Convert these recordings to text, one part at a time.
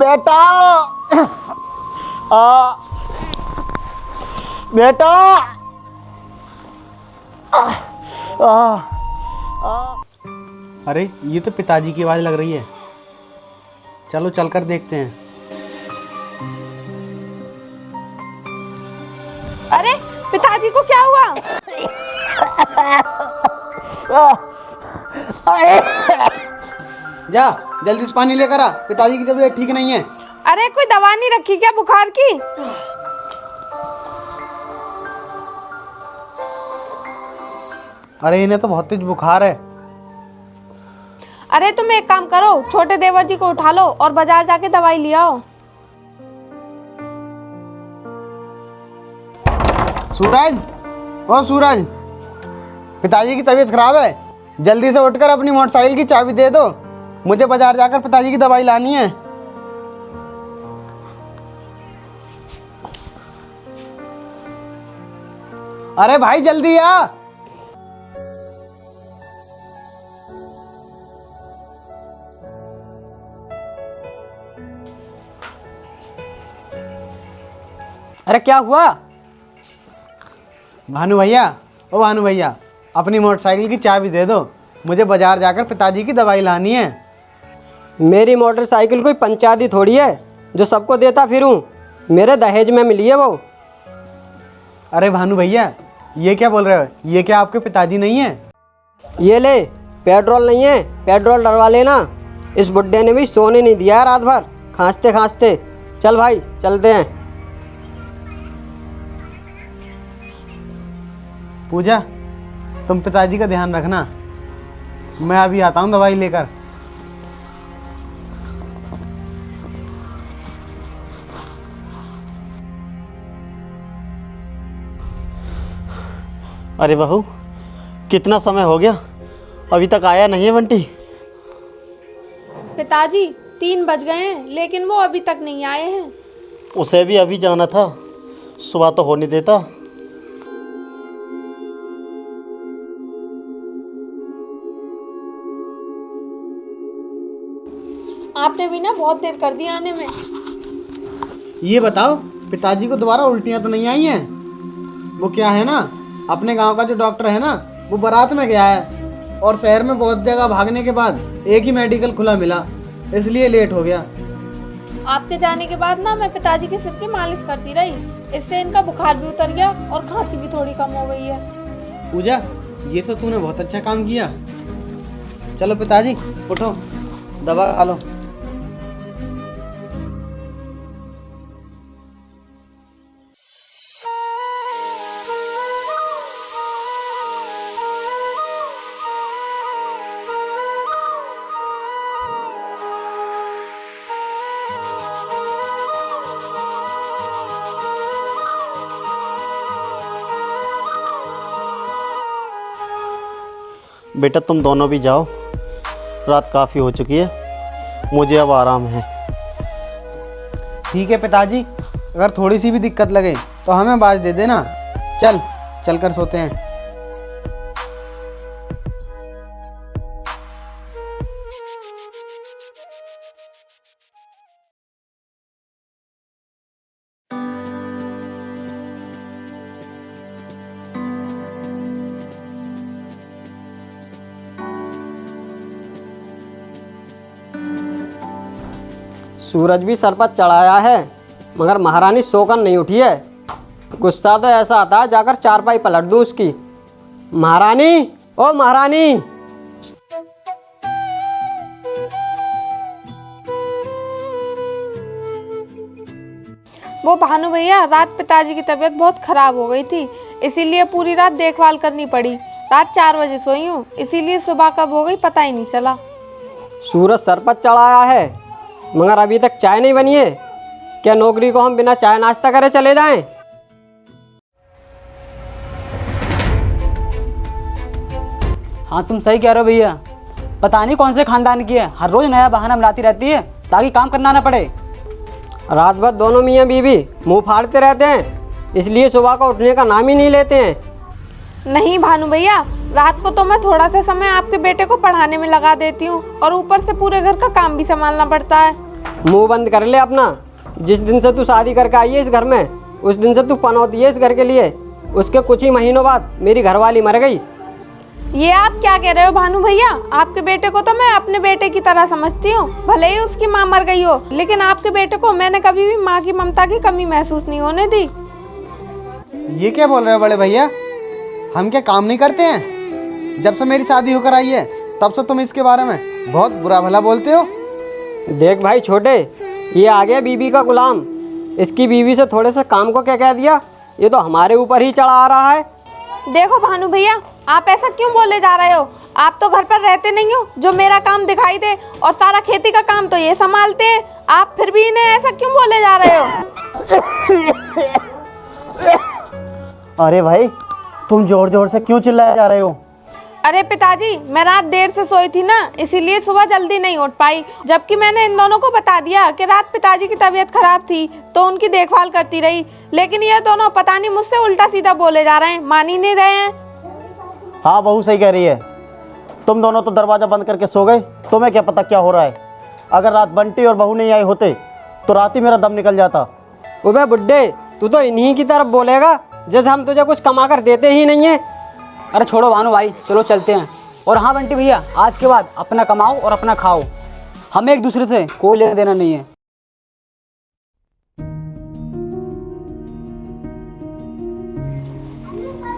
बेटा बेटा अरे ये तो पिताजी की आवाज़ लग रही है। चलो चलकर देखते हैं। अरे पिताजी को क्या हुआ? जा जल्दी से पानी लेकर आ, पिताजी की तबीयत ठीक नहीं है। अरे कोई दवा नहीं रखी क्या बुखार की? अरे इन्हें तो बहुत तेज बुखार है। अरे तुम एक काम करो, छोटे देवर जी को उठा लो और बाजार जाके दवाई ले आओ। सूरज, ओ सूरज, पिताजी की तबीयत खराब है, जल्दी से उठकर अपनी मोटरसाइकिल की चाबी दे दो, मुझे बाजार जाकर पिताजी की दवाई लानी है। अरे भाई जल्दी आ। अरे क्या हुआ? भानु भैया, ओ भानु भैया, अपनी मोटरसाइकिल की चाबी दे दो, मुझे बाजार जाकर पिताजी की दवाई लानी है। मेरी मोटरसाइकिल कोई पंचायती थोड़ी है जो सबको देता फिरूं। मेरे दहेज में मिली है वो। अरे भानु भैया, ये क्या बोल रहे हो? ये क्या आपके पिताजी नहीं है? ये ले, पेट्रोल नहीं है, पेट्रोल डलवा लेना। इस बुड्ढे ने भी सोने नहीं दिया है रात भर, खांसते खांसते। चल भाई चलते हैं। पूजा, तुम पिताजी का ध्यान रखना, मैं अभी आता हूँ दवाई लेकर। अरे बहू, कितना समय हो गया, अभी तक आया नहीं है बंटी। पिताजी 3 बज गए हैं लेकिन वो अभी तक नहीं आए हैं। उसे भी अभी जाना था, सुबह तो होने देता। आपने भी ना बहुत देर कर दी आने में। ये बताओ, पिताजी को दोबारा उल्टियाँ तो नहीं आई हैं? वो क्या है ना, अपने गांव का जो डॉक्टर है ना, वो बारात में गया है और शहर में बहुत जगह भागने के बाद एक ही मेडिकल खुला मिला, इसलिए लेट हो गया। आपके जाने के बाद ना मैं पिताजी के सिर की मालिश करती रही, इससे इनका बुखार भी उतर गया और खांसी भी थोड़ी कम हो गई है। पूजा, ये तो तूने बहुत अच्छा काम किया। चलो पिताजी उठो, दवा खा लो। बेटा तुम दोनों भी जाओ, रात काफ़ी हो चुकी है, मुझे अब आराम है। ठीक है पिताजी, अगर थोड़ी सी भी दिक्कत लगे तो हमें आवाज़ दे देना। चल कर सोते हैं। सूरज भी सर पर चढ़ाया है मगर महारानी सोकर नहीं उठी है। गुस्सा तो ऐसा आता है जाकर चारपाई पलट दूं उसकी। महारानी, ओ महारानी। वो भानु भैया, रात पिताजी की तबीयत बहुत खराब हो गई थी, इसीलिए पूरी रात देखभाल करनी पड़ी। रात 4 बजे सोई हूँ, इसीलिए सुबह कब हो गई पता ही नहीं चला। सूरज सर पर चढ़ाया है मगर अभी तक चाय नहीं बनी है। क्या नौकरी को हम बिना चाय नाश्ता करे चले जाएं? हाँ तुम सही कह रहे हो भैया, पता नहीं कौन से खानदान की है, हर रोज नया बहाना बनाती रहती है ताकि काम करना ना पड़े। रात भर दोनों मियाँ बीवी मुंह फाड़ते रहते हैं, इसलिए सुबह को उठने का नाम ही नहीं लेते हैं। नहीं भानु भैया, रात को तो मैं थोड़ा सा समय आपके बेटे को पढ़ाने में लगा देती हूँ और ऊपर से पूरे घर का काम भी संभालना पड़ता है। मुंह बंद कर ले अपना। जिस दिन से तू शादी करके आई है इस घर में, उस दिन से तू पनौती है इस घर के लिए। उसके कुछ ही महीनों बाद मेरी घरवाली मर गई। ये आप क्या कह रहे हो भानु भैया? आपके बेटे को तो मैं अपने बेटे की तरह समझती हूँ, भले ही उसकी माँ मर गई हो, लेकिन आपके बेटे को मैंने कभी भी माँ की ममता की कमी महसूस नहीं होने दी। ये क्या बोल रहे हो बड़े भैया? हम क्या काम नहीं करते हैं? जब से मेरी शादी होकर आई है तब से तुम इसके बारे में बहुत बुरा भला बोलते हो। देख भाई छोटे, ये आ गया बीबी का गुलाम। इसकी बीवी से थोड़े से काम को क्या कह दिया, ये तो हमारे ऊपर ही चढ़ा आ रहा है। देखो भानु भैया, आप ऐसा क्यों बोले जा रहे हो? आप तो घर पर रहते नहीं हो, जो मेरा काम दिखाई दे, और सारा खेती का काम तो ये संभालते हैं। आप फिर भी इन्हें ऐसा क्यों बोले जा रहे हो? अरे भाई, तुम जोर जोर से क्यों चिल्लाए जा रहे हो? अरे पिताजी, मैं रात देर से सोई थी ना, इसीलिए सुबह जल्दी नहीं उठ पाई। जबकि मैंने इन दोनों को बता दिया कि रात पिताजी की तबीयत खराब थी, तो उनकी देखभाल करती रही, लेकिन ये दोनों पता नहीं मुझसे उल्टा सीधा बोले जा रहे हैं, मान ही नहीं रहे हैं। हाँ, बहू सही कह रही है। तुम दोनों तो दरवाज़ा बंद करके सो गए, तुम्हें क्या पता क्या हो रहा है। अगर रात बंटी और बहू नहीं आई होते तो रात ही मेरा दम निकल जाता। उबे बुड्ढे, तू तो इन्हीं की तरफ बोलेगा जैसे हम तुझे कुछ कमा कर देते ही नहीं है। अरे छोड़ो भानु भाई, चलो चलते हैं। और हाँ बंटी भैया, आज के बाद अपना कमाओ और अपना खाओ, हमें एक दूसरे से कोई लेना देना नहीं है।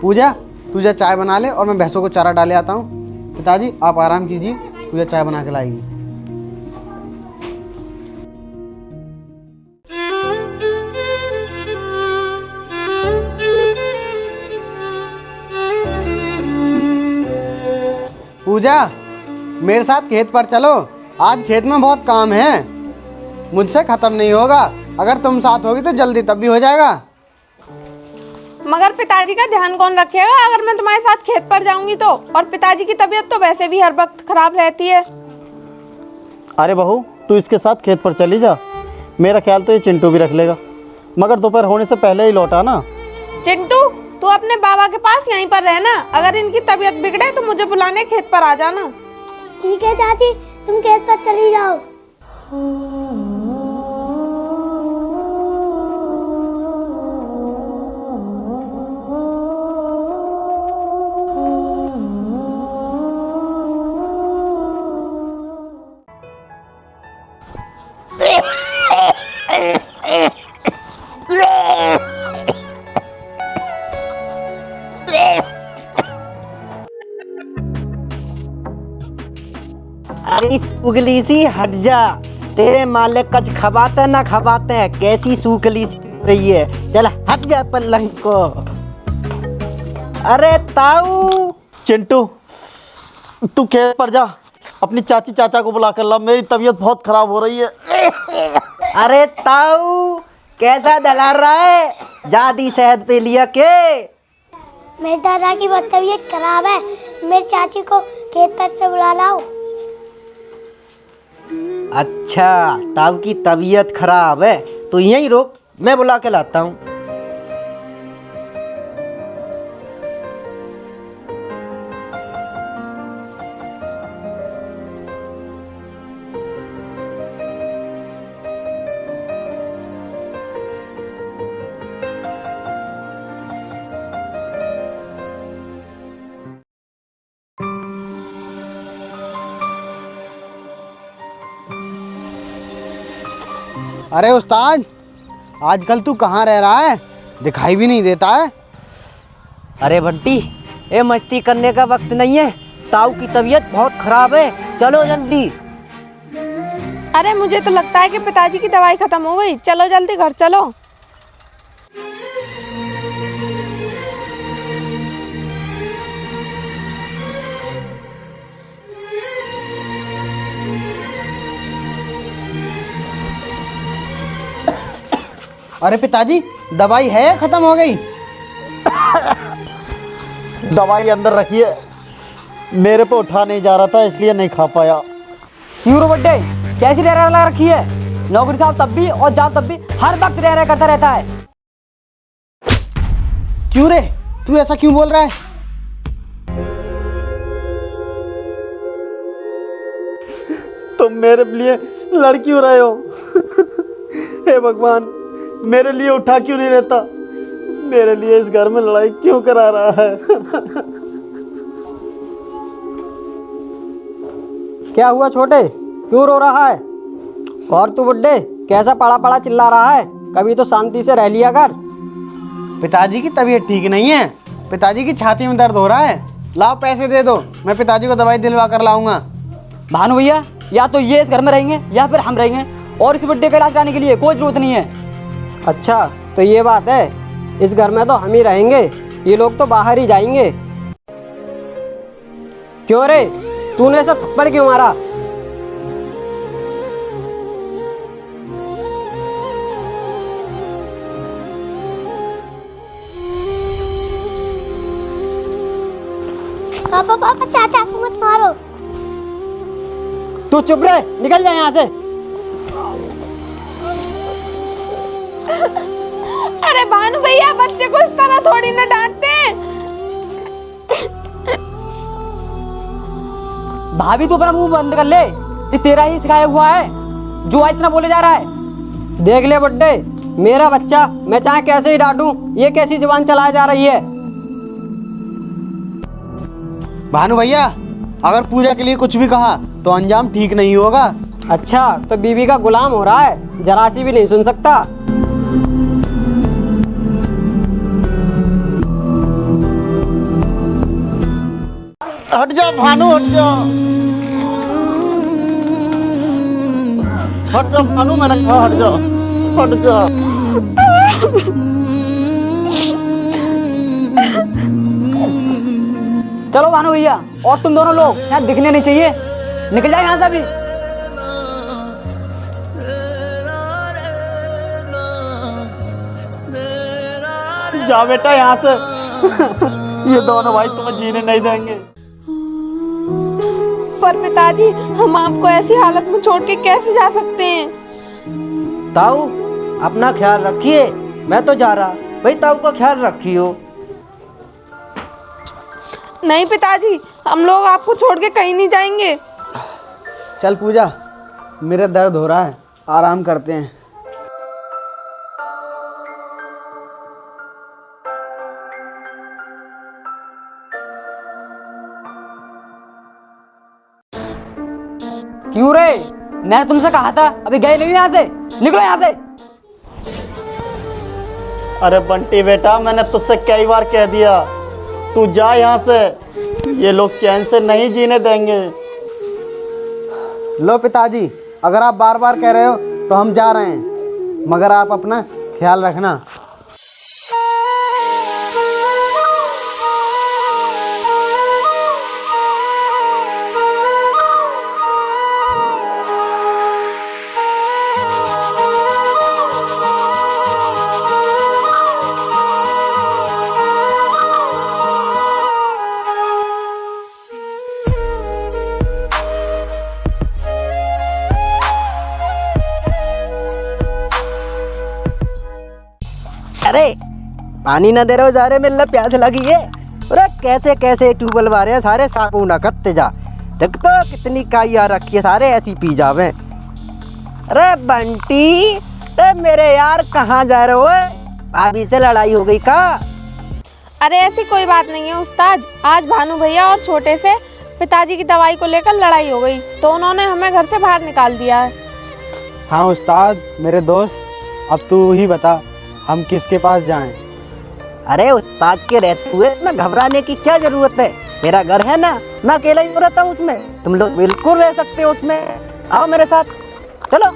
पूजा, तुझे चाय बना ले और मैं भैंसों को चारा डाले आता हूँ। पिताजी आप आराम कीजिए, तुझे चाय बना के लाएगी। पूजा, मेरे साथ खेत पर चलो, आज खेत में बहुत काम है, मुझसे खत्म नहीं होगा। अगर तुम साथ होगी तो जल्दी तब भी हो जाएगा। मगर पिताजी का ध्यान कौन रखेगा अगर मैं तुम्हारे साथ खेत पर जाऊंगी तो? और पिताजी की तबीयत तो वैसे भी हर वक्त खराब रहती है। अरे बहू, तू इसके साथ खेत पर चली जा। मेरा ख्याल तो ये चिंटू भी रख लेगा, मगर दोपहर होने से पहले ही लौटा ना। चिंटू, तू अपने बाबा के पास यहीं पर रहना, अगर इनकी तबीयत बिगड़े तो मुझे बुलाने खेत पर आ जाना। ठीक है चाची, तुम खेत पर चली जाओ। अरे सूखली सी हट जा, तेरे मालिक कच खबाते ना खबाते हैं, कैसी सूखली सी हो रही है। चल हट जा पलंग को। अरे ताऊ, चिंटू, तू खेत पर जा, अपनी चाची चाचा को बुला कर ला, मेरी तबीयत बहुत खराब हो रही है। अरे ताऊ कैसा दला रहा है, ज्यादा सेहत पे लिया के? मेरे दादा की बहुत तबीयत खराब है, मेरी चाची को खेत पर से बुला लाओ। अच्छा, ताऊ की तबीयत खराब है तो यहीं रुक, मैं बुला के लाता हूँ। अरे उस्ताद, आजकल तू कहाँ रह रहा है, दिखाई भी नहीं देता है। अरे बंटी, ये मस्ती करने का वक्त नहीं है, ताऊ की तबीयत बहुत खराब है, चलो जल्दी। अरे मुझे तो लगता है कि पिताजी की दवाई खत्म हो गई, चलो जल्दी घर चलो। अरे पिताजी, दवाई है या खत्म हो गई? दवाई अंदर रखी है, मेरे पे उठा नहीं जा रहा था इसलिए नहीं खा पाया। क्यों रो बड्डे, कैसी रह लगा रखी है? नौकरी साहब तब भी और जाओ तब भी हर वक्त रह करता रहता है। क्यों रे, तू ऐसा क्यों बोल रहा है? तुम मेरे लिए लड़की हो रहे हो। हे भगवान, मेरे लिए उठा क्यों नहीं देता? मेरे लिए इस घर में लड़ाई क्यों करा रहा है? क्या हुआ छोटे, क्यों रो रहा है? और तू बुड्ढे कैसा पड़ा पड़ा चिल्ला रहा है? कभी तो शांति से रह लिया कर। पिताजी की तबीयत ठीक नहीं है, पिताजी की छाती में दर्द हो रहा है। लाओ पैसे दे दो, मैं पिताजी को दवाई दिलवा कर लाऊंगा। भानु भैया, या तो ये इस घर में रहेंगे या फिर हम रहेंगे, और इस बुड्ढे का इलाज कराने के लिए कोई जरूरत नहीं है। अच्छा तो ये बात है, इस घर में तो हम ही रहेंगे, ये लोग तो बाहर ही जाएंगे। क्यों रे, तूने ऐसा थप्पड़ क्यों मारा? पापा पापा चाचा को मत मारो। तू चुप रहे, निकल जा यहाँ से। अरे भानु भैया, बच्चे को इस तरह थोड़ी ना डांटते हैं। भाभी तू अपना मुंह बंद कर ले, ये तेरा ही सिखाया हुआ है जो आज इतना बोले जा रहा है। देख ले बुड्ढे, मेरा बच्चा, मैं चाहे कैसे ही डांटूं, ये कैसी जुबान चलाई जा रही है? भानु भैया, अगर पूजा के लिए कुछ भी कहा तो अंजाम ठीक नहीं होगा। अच्छा तो बीवी का गुलाम हो रहा है, जरा सी भी नहीं सुन सकता। हट जा भानु, हट जा, हट जा भानु, मैंने कहा हट जा, हट जा। चलो भानु भैया, और तुम दोनों लोग यहाँ दिखने नहीं चाहिए, निकल जाए यहाँ से अभी। जा बेटा यहाँ से। ये दोनों भाई तुम्हें जीने नहीं देंगे। पर पिताजी, हम आपको ऐसी हालत में छोड़ के कैसे जा सकते हैं? ताऊ अपना ख्याल रखिए, मैं तो जा रहा, भाई ताऊ का ख्याल रखियो। नहीं पिताजी, हम लोग आपको छोड़ के कहीं नहीं जाएंगे। चल पूजा, मेरा दर्द हो रहा है, आराम करते हैं। क्यों रे, मैंने तुमसे कहा था अभी गए नहीं यहाँ से, निकलो यहाँ से। अरे बंटी बेटा, मैंने तुझसे कई बार कह दिया, तू जा यहाँ से, ये लोग चैन से नहीं जीने देंगे। लो पिताजी, अगर आप बार बार कह रहे हो तो हम जा रहे हैं, मगर आप अपना ख्याल रखना। अरे पानी ना दे रहे हो, जा रहे, मिलना प्यास लगी है। अरे कैसे कैसे ट्यूबवेल मारे हैं सारे, साबुन ना कत्ते जा, देख तो कितनी काई आ रखी है, सारे ऐसी पी जावे। अरे बंटी, अरे मेरे यार कहाँ जा रहे हो? भाभी से लड़ाई हो गई का? अरे ऐसी कोई बात नहीं है उस्ताद, आज भानु भैया और छोटे से पिताजी की दवाई को लेकर लड़ाई हो गई, तो उन्होंने हमें घर से बाहर निकाल दिया है। हाँ उस्ताद मेरे दोस्त, अब तू ही बता हम किसके पास जाएं? अरे उस्ताद के रहते हुए मैं घबराने की क्या जरूरत है? मेरा घर है ना, मैं अकेला ही रहता हूँ उसमें, तुम लोग बिल्कुल रह सकते हो उसमें। आओ मेरे साथ, चलो।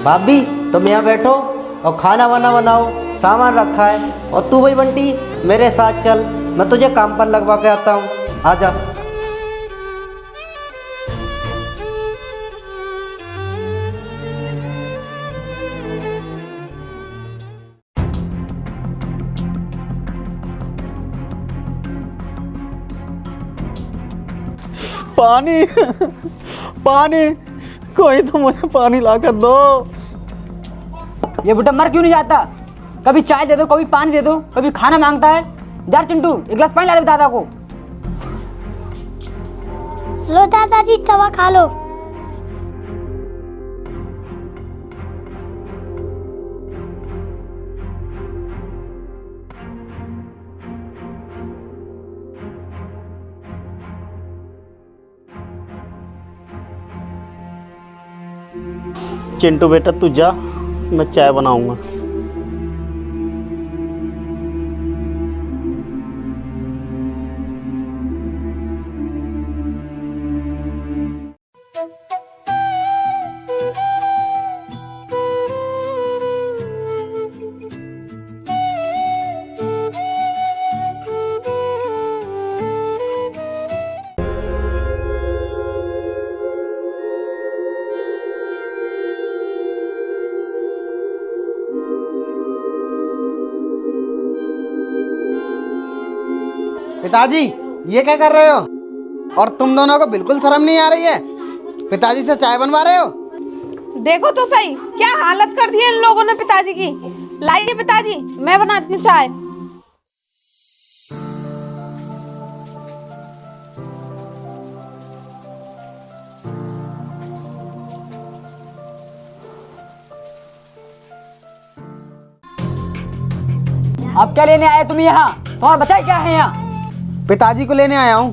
भाभी तुम यहाँ बैठो और खाना वाना बनाओ, सामान रखा है। और तू भाई बंटी मेरे साथ चल, मैं तुझे काम पर लगवा के आता हूँ, आजा। पानी, पानी, कोई तो मुझे पानी लाकर दो। ये बुढ़ा मर क्यों नहीं जाता? कभी चाय दे दो, कभी पानी दे दो, कभी खाना मांगता है। जा चिंटू, एक गिलास पानी ला दे दादा को। लो दादाजी तवा खा लो। चिंटू बेटा तू जा, मैं चाय बनाऊंगा। पिताजी ये क्या कर रहे हो? और तुम दोनों को बिल्कुल शर्म नहीं आ रही है? पिताजी से चाय बनवा रहे हो? देखो तो सही क्या हालत कर दी है इन लोगों ने पिताजी की। लाइए पिताजी, मैं बनाती हूँ चाय। अब क्या लेने आए तुम यहाँ? तुम्हारा बच्चा क्या है यहाँ? पिताजी को लेने आया हूँ।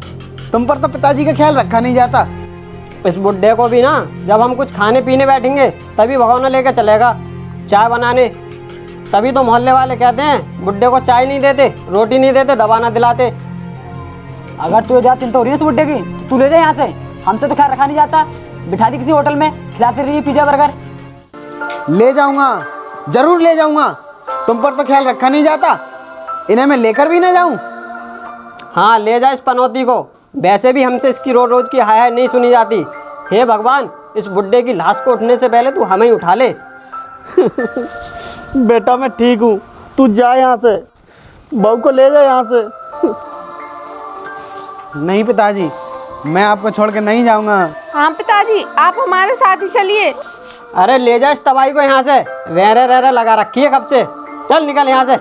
तुम पर तो पिताजी का ख्याल रखा नहीं जाता। इस बुड्ढे को भी ना जब हम कुछ खाने पीने बैठेंगे तभी भगवाना लेकर चलेगा चाय बनाने। तभी तो मोहल्ले वाले कहते हैं बुड्ढे को चाय नहीं देते, रोटी नहीं देते, दवा ना दिलाते। अगर तुझे ज्यादा चिंता हो रही है इस बुड्ढे की तो तू ले जा यहाँ से। हमसे तो ख्याल रखा नहीं जाता। बिठा दी किसी होटल में, खिलाते रहिए पिज्जा बर्गर। ले जाऊंगा, जरूर ले जाऊंगा। तुम पर तो ख्याल रखा नहीं जाता। इन्हें मैं लेकर भी ना जाऊं? हाँ ले जा इस पनौती को। वैसे भी हमसे इसकी रोज रोज की हाय हाय नहीं सुनी जाती। हे भगवान, इस बुड्ढे की लाश को उठने से पहले तू हमें ही उठा ले। बेटा मैं ठीक हूँ, तू जा यहाँ से, बहू को ले जा यहाँ से। नहीं पिताजी, मैं आपको छोड़ के नहीं जाऊंगा। हाँ पिताजी, आप हमारे साथ ही चलिए। अरे ले जा इस तबाही को यहाँ से। रह रह लगा रखी है कब से। चल निकल यहाँ से।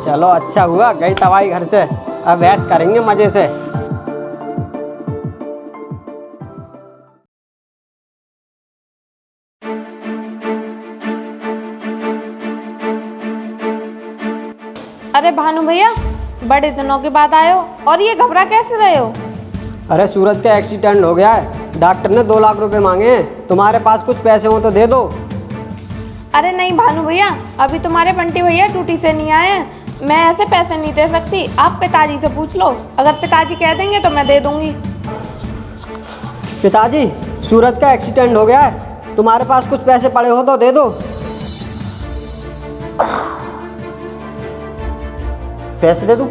चलो अच्छा हुआ गई तबाही घर से। अब ऐश करेंगे मजे से। अरे भानु भैया, बड़े दिनों के बाद आए हो और ये घबरा कैसे रहे हो? अरे सूरज का एक्सीडेंट हो गया है। डॉक्टर ने 2 लाख रुपए मांगे हैं। तुम्हारे पास कुछ पैसे हो तो दे दो। अरे नहीं भानु भैया, अभी तुम्हारे बंटी भैया ड्यूटी से नहीं आए हैं। मैं ऐसे पैसे नहीं दे सकती। आप पिताजी से पूछ लो, अगर पिताजी कह देंगे तो मैं दे दूंगी। पिताजी सूरज का एक्सीडेंट हो गया है, तुम्हारे पास कुछ पैसे पड़े हो तो दे दो। पैसे दे दूँ?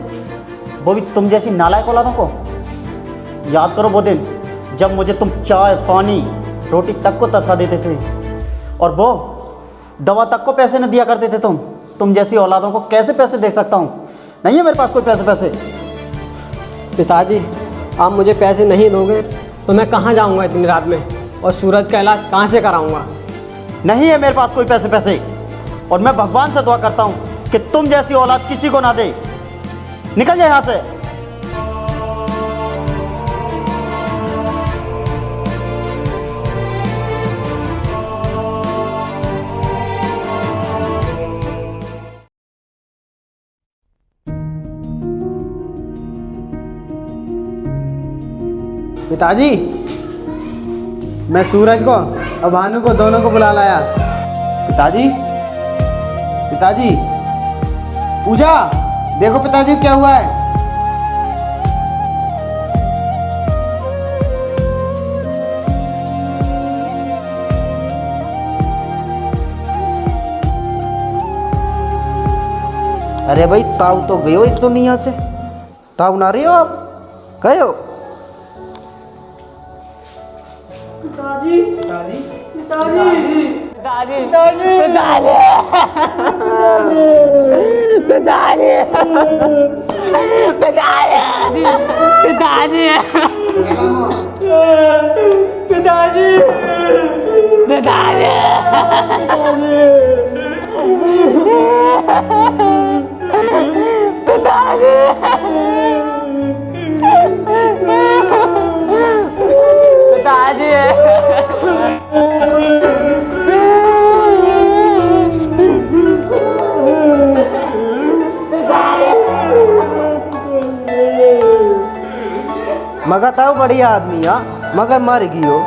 वो भी तुम जैसी नालायक औलादों को? याद करो वो दिन जब मुझे तुम चाय पानी रोटी तक को तरसा देते थे और वो दवा तक को पैसे न दिया करते थे। तुम जैसी औलादों को कैसे पैसे दे सकता हूँ? नहीं है मेरे पास कोई पैसे। पिताजी आप मुझे पैसे नहीं दोगे तो मैं कहाँ जाऊँगा इतनी रात में, और सूरज का इलाज कहाँ से कराऊँगा? नहीं है मेरे पास कोई पैसे। और मैं भगवान से दुआ करता हूँ कि तुम जैसी औलाद किसी को ना दे। निकल जाए यहाँ से। पिताजी, मैं सूरज को और भानु को दोनों को बुला लाया। पिताजी, पूजा देखो पिताजी क्या हुआ है। अरे भाई ताऊ तो गए हो इस दुनिया से। ताऊ ना रहे हो आप? गए हो? पिताजी पिताजी पिताजी पिताजी पिताजी पिताजी मगर ताऊ बढ़िया आदमी हा मगर मर गई हो